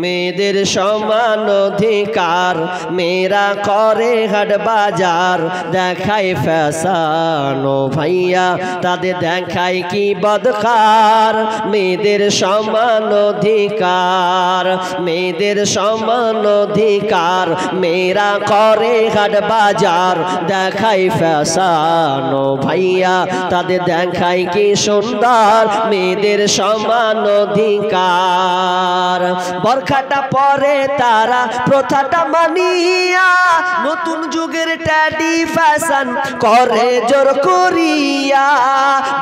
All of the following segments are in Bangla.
মেয়েদের সমান অধিকার, মেয়েরা করে হাট বাজার, দেখায় ফ্যাশন ও ভাইয়া তাদের দেখায় কি বদকার। মেয়েদের সমান অধিকার, মেয়েদের সমান অধিকার, মেয়েরা করে হাট বাজার, দেখায় ফ্যাশন ও ভাইয়া তাদের দেখায় কি সুন্দর। মেয়েদের সমান অধিকার, বরখাটা পরে তারা প্রথাটা মানিয়া, নতুন যুগের ট্যাডি ফ্যাশন করে জোর করিয়া।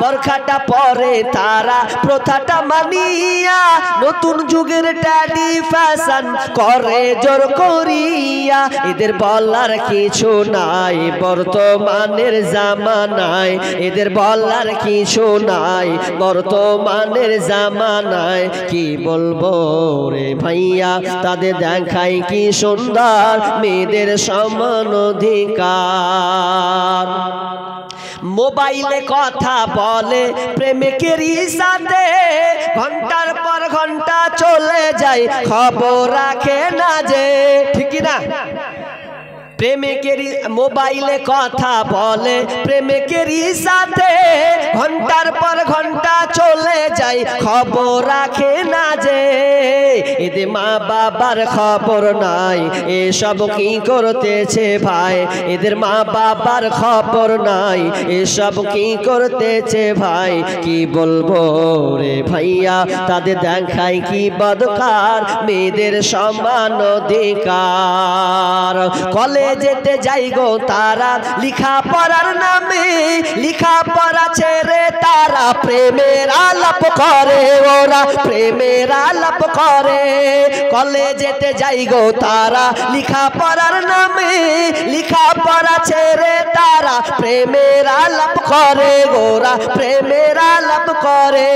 বরখাটা পরে তারা প্রথাটা মানিয়া, নতুন যুগের ট্যাডি ফ্যাশন করে জোর করিয়া। এদের বলার কিছু নাই বর্তমানের জামানায়, এদের বলার কিছু নাই বর্তমানের জামানায়। কি বলবো রে ভাইয়া তাদের দেখায় কি সুন্দর। মেয়েদের সমান অধিকার, মোবাইলে কথা বলে প্রেমিকেরই সাথে, ঘন্টার পর ঘন্টা চলে যায় খবর রাখে না যে, ঠিক না? প্রেমিকেরই মোবাইলে কথা বলে প্রেমিকেরই সাথে, ঘন্টার পর ঘন্টা চলে যায় খবর রাখে না যে। এদের মা বাবার খবর নাই, এসব কি করতেছে ভাই। এদের মা বাবার খবর নাই, এসব কি করতেছে ভাই। কি বলবো রে ভাইয়া তাদের দেখায় কি বদকার। মেয়েদের সমান অধিকার, কলেজেতে যাই গো তারা লিখা পড়ার নামে, লিখা পড়া ছেড়ে তারা প্রেমের আলাপ করে, ওরা প্রেমের আলাপ করে। কলেজেতে যাই গো তারা লিখা পড়ার নামে, লিখা পড়া ছেড়ে তারা প্রেমের আলাপ করে, ওরা প্রেমের আলাপ করে।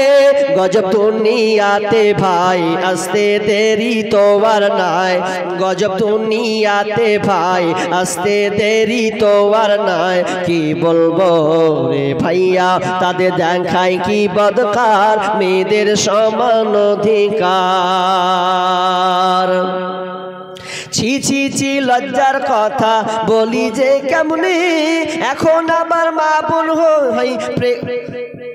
গজব দুনিয়াতে ভাই আসতে দেরি তো আর নাই, গজব দুনিয়াতে ভাই আসতে দেরি তো আর নাই। কি বলবো রে ভাইয়া তাদের দেখায় কি বদকার। মেয়েদের সমান অধিকার, ছি ছি ছি লজ্জার কথা বলি যে কেমনে, এখন আমার মা বোন হই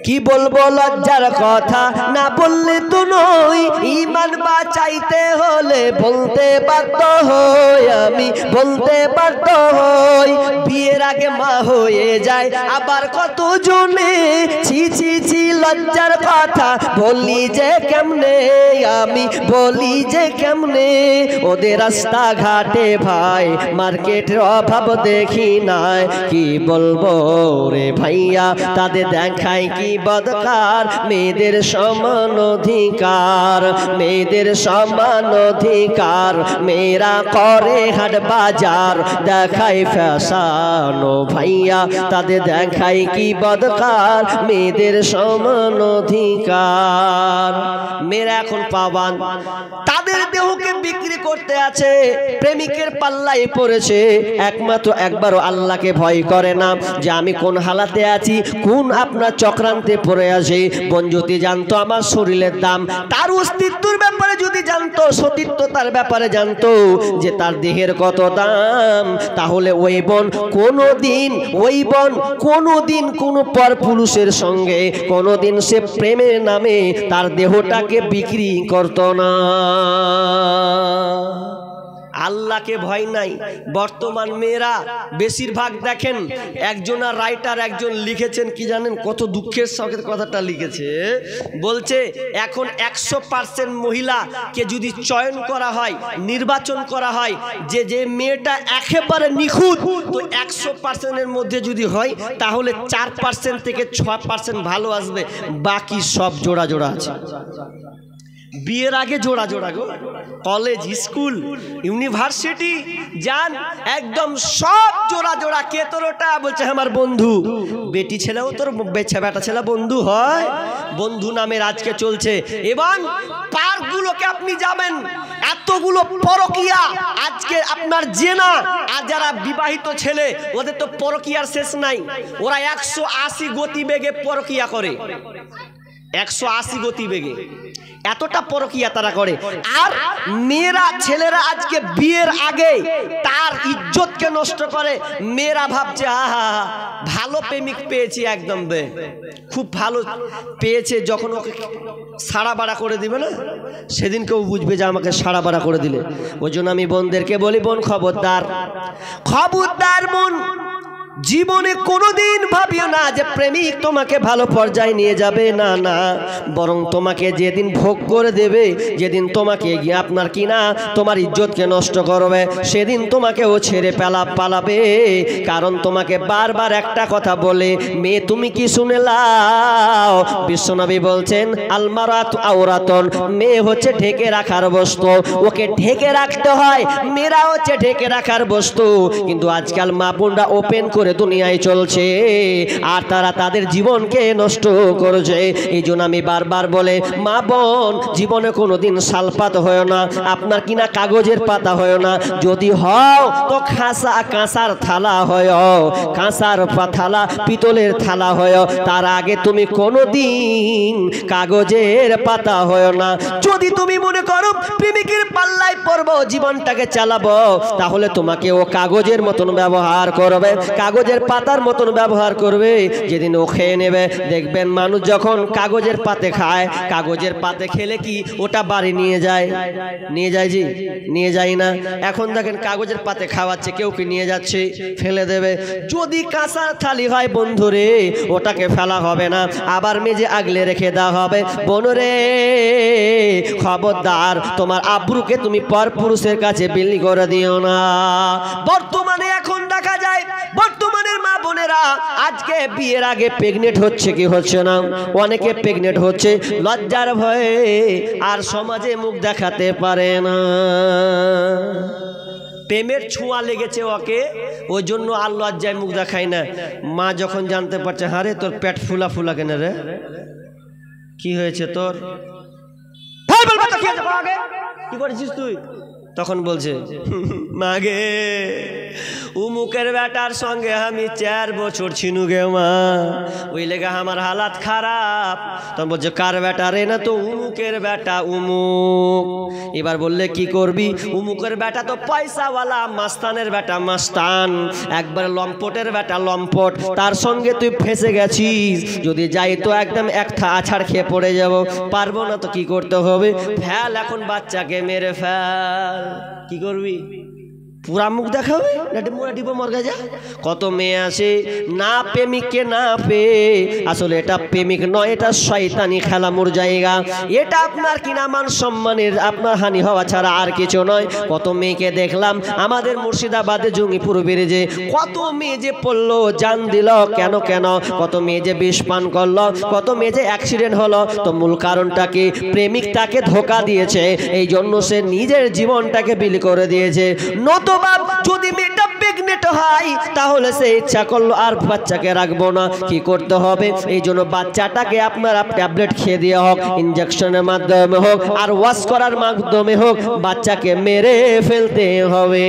কি বলবো লজ্জার কথা না বললে তো নই। ঈমান বাঁচাইতে হলে বলতে বাধ্য হই, আমি বলতে বাধ্য হই। বিয়ের আগে মা হয়ে যায় আবার কত জনে, ছি ছি ছি লজ্জার কথা বলি যে কেমনে, আমি বলি যে কেমনে। ওদের রাস্তাঘাটে ভাই মার্কেটের অভাব দেখি নাই। কি বলবো রে ভাইয়া তাদের দেখায় কি বদকার। মেয়েদের সমান অধিকার, মেয়েদের সমান অধিকার, মেয়েরা করে হাট বাজার, দেখায় ফ্যাশন ও ভাইয়া তাদের দেখায় কি বদকার। মেয়েদের সমান অধিকার, মেয়েরা এখন পাবান তাদের দেহকে বিক্রি করতে আছে, প্রেমিকের পাল্লায় পড়েছে। একমাত্র একবারও আল্লাহকে ভয় করে না যে আমি কোন হালাতে আছি, কোন আপনার চক্রান্তে পড়ে আছে। বোন যদি জানতো আমার শরীরের দাম, তার অস্তিত্বের ব্যাপারে যদি জানতো, সতীত্বতার ব্যাপারে জানতো যে তার দেহের কত দাম, তাহলে ওই বোন কোনোদিন, ওই বোন কোনোদিন কোনো পর পুরুষের সঙ্গে কোনোদিন সে প্রেমের নামে তার দেহটাকে বিক্রি করতো না। আল্লাহকে ভয় নাই। বর্তমান মেয়েরা বেশিরভাগ দেখেন, একজন আর রাইটার একজন লিখেছেন কি জানেন, কত দুঃখের সাথে কথাটা লিখেছে। বলছে এখন 100% মহিলাকে যদি চয়ন করা হয়, নির্বাচন করা হয়, যে যে মেয়েটা একেবারে নিখুঁত, তো 100%-এর মধ্যে যদি হয় তাহলে 4% থেকে 6% ভালো আসবে, বাকি সব জোড়া জোড়া আছে। বিয়ের আগে জোড়া জোড়া গো, কলেজ স্কুল ইউনিভার্সিটি যান একদম সব জোড়া জোড়া। কে তোর ওটা? বলছে আমার বন্ধু। বেটি ছেলেও তোর বেটা ছেলে বন্ধু হয়? বন্ধু নামের আজকে চলছে। এবং পার্কগুলোকে আপনি যাবেন, এতগুলো পরকিয়া আজকে আপনার জেনা। আর যারা বিবাহিত ছেলে ওদের তো পরকিয়ার শেষ নাই, ওরা 180 গতিবেগে পরকিয়া করে, 180 গতিবেগে। এতটা পরকিয়া তারা করে। আর মেয়েরা ছেলেরা আজকে বিয়ের আগে তার ইজ্জতকে নষ্ট করে। মেয়েরা ভাবছে আহা ভালো প্রেমিক পেয়েছি, একদম খুব ভালো পেয়েছে, যখন ওকে সাড়া বাড়া করে দিবে না সেদিন কেউ বুঝবে যে আমাকে সাড়া বাড়া করে দিলে। ওই জন্য আমি বোনদেরকে বলি, বোন খবরদার, খবরদার বোন, জীবনে কোনোদিন ভাবিও না যে প্রেমিক তোমাকে ভালো পর্যায়ে নিয়ে যাবে, না না, বরং তোমাকে যেদিন ভোগ করে দেবে, যেদিন তোমাকে গিয়ে আপনার কিনা তোমার ইজ্জতকে নষ্ট করবে, সেদিন তোমাকে ও ছেড়ে পালাবে। কারণ তোমাকে বারবার একটা কথা বলে, মেয়ে তুমি কি শুনে লাও, বিশ্বনবী বলছেন আলমারাতু আওরাতুন, মেয়ে হচ্ছে ঢেকে রাখার বস্তু, ওকে ঢেকে রাখতে হয়। মেয়েরা হচ্ছে ঢেকে রাখার বস্তু, কিন্তু আজকাল মা বোনরা ওপেন করে দুনিয়ায় চলছে আর তারা তাদের জীবনকে নষ্ট করছে। এই জন্য আমি বারবার বলে, মা বোন জীবনে কোনোদিন শালপাত হয় না, আপনার কিনা কাগজের পাতা হয় না, যদি হও তো কাঁসার থালা হয়, কাঁসার থালা পিতলের থালা হয়, তার আগে তুমি কোনোদিন কাগজের পাতা হয় না। যদি তুমি মনে করো প্রেমিকের পাল্লায় পড়বো, জীবনটাকে চালাবো, তাহলে তোমাকে ও কাগজের মতন ব্যবহার করবে, কাগজের পাতার মতন ব্যবহার করবে। যেদিন ও খেয়ে নেবে, দেখবেন মানুষ যখন কাগজের পাতে খায়, কাগজের পাতে খেলে কি ওটা বাড়ি নিয়ে যায়? নিয়ে যায় জি? নিয়ে যায় না। এখন দেখেন কাগজের পাতে খাওয়াচ্ছে, কেউ কি নিয়ে যাচ্ছে? ফেলে দেবে। যদি কাঁসার থালি হয় বন্ধুরে, ওটাকে ফেলা হবে না, আবার মেজে আগলে রেখে দেওয়া হবে। বোনরে খবরদার, তোমার আব্রুকে তুমি পর পুরুষের কাছে বিলি করে দিও না। বর্তমানে এখন দেখা যায় বর্তমানের মা বোনেরা আজকে বিয়ের আগে প্রেগনেন্ট হচ্ছে কি হচ্ছে না? অনেকে প্রেগনেন্ট হচ্ছে লজ্জার ভয়ে, আর সমাজে মুখ দেখাতে পারে না। প্রেমের ছোঁয়া লেগেছে ওকে, ওই জন্য আর লজ্জায় মুখ দেখায় না। মা যখন জানতে পারছে, হারে তোর পেট ফুলা ফুলা কেন রে, কি হয়েছে তোর, কি করেছিস তুই? তখন বলছে, মাগে উমুকের বেটার সঙ্গে আমি 4 বছর ছিনু গে মা, ওই লেগে আমার হালাত খারাপ। তখন বলছে, কার বেটা রে? না তো উমুকের বেটা উমুক। এবার বললে কি করবি? উমুকের বেটা তো পয়সাওয়ালা, মাস্তানের বেটা মাস্তান, একবার লম্পটের বেটা লম্পট, তার সঙ্গে তুই ফেসে গেছিস। যদি যাই তো একদম একটা আছাড় খেয়ে পড়ে যাব, পারবো না তো কি করতে হবে? ফেল এখন বাচ্চাকে মেরে ফেল। কি করবি? পুরা মুখ দেখাবে, কত মেয়ে আসে না প্রেমিককে না পেয়ে, আসলে এটা প্রেমিক নয়, এটা শয়তানি খেলামুর জায়গা। এটা আপনার কিনা মান সম্মানের আপনার হানি হওয়া ছাড়া আর কিছু নয়। কত মেয়েকে দেখলাম আমাদের মুর্শিদাবাদে জঙ্গিপুর ব্রিজে, কত মেয়ে যে পড়লো, জান দিল কেন কেন, কত মেয়ে যে বিষ পান করলো, কত মেয়ে যে অ্যাক্সিডেন্ট হলো। তো মূল কারণটা কি? প্রেমিক তাকে ধোকা দিয়েছে, এই জন্য সে নিজের জীবনটাকে বিলি করে দিয়েছে। নতুবা যদি মেয়েটা প্রেগনেন্ট হয়, তাহলে সে ইচ্ছা করলো আর বাচ্চাকে রাখবো না, কি করতে হবে? এই জন্য বাচ্চাটাকে আপনারা ট্যাবলেট খেয়ে দিয়ে হোক, ইনজেকশনের মাধ্যমে হোক, আর ওয়াশ করার মাধ্যমে হোক, বাচ্চাকে মেরে ফেলতে হবে।